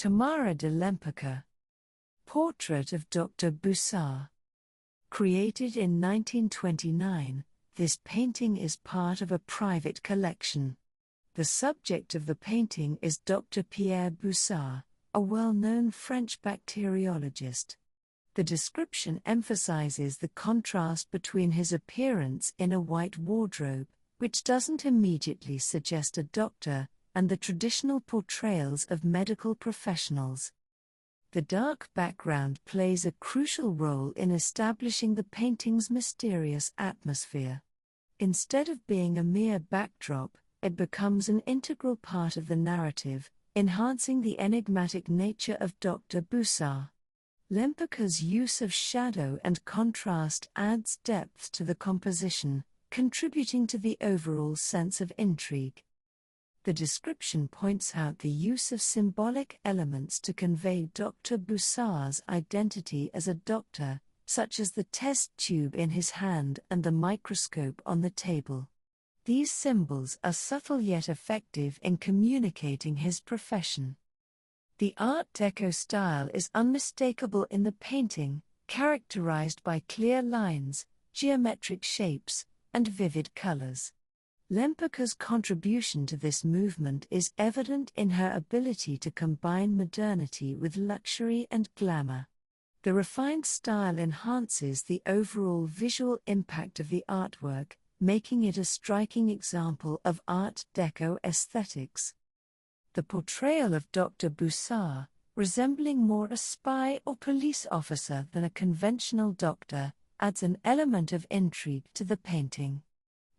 Tamara de Lempicka. Portrait of Dr. Boucard. Created in 1929, this painting is part of a private collection. The subject of the painting is Dr. Pierre Boucard, a well-known French bacteriologist. The description emphasizes the contrast between his appearance in a white wardrobe, which doesn't immediately suggest a doctor, and the traditional portrayals of medical professionals. The dark background plays a crucial role in establishing the painting's mysterious atmosphere. Instead of being a mere backdrop, it becomes an integral part of the narrative, enhancing the enigmatic nature of Dr. Boucard. Lempicka's use of shadow and contrast adds depth to the composition, contributing to the overall sense of intrigue. The description points out the use of symbolic elements to convey Dr. Boucard's identity as a doctor, such as the test tube in his hand and the microscope on the table. These symbols are subtle yet effective in communicating his profession. The Art Deco style is unmistakable in the painting, characterized by clear lines, geometric shapes, and vivid colors. Lempicka's contribution to this movement is evident in her ability to combine modernity with luxury and glamour. The refined style enhances the overall visual impact of the artwork, making it a striking example of Art Deco aesthetics. The portrayal of Dr. Boucard, resembling more a spy or police officer than a conventional doctor, adds an element of intrigue to the painting.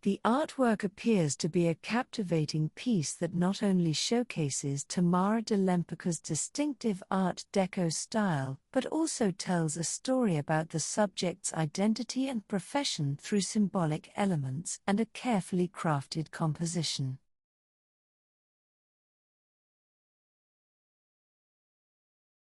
The artwork appears to be a captivating piece that not only showcases Tamara de Lempicka's distinctive Art Deco style, but also tells a story about the subject's identity and profession through symbolic elements and a carefully crafted composition.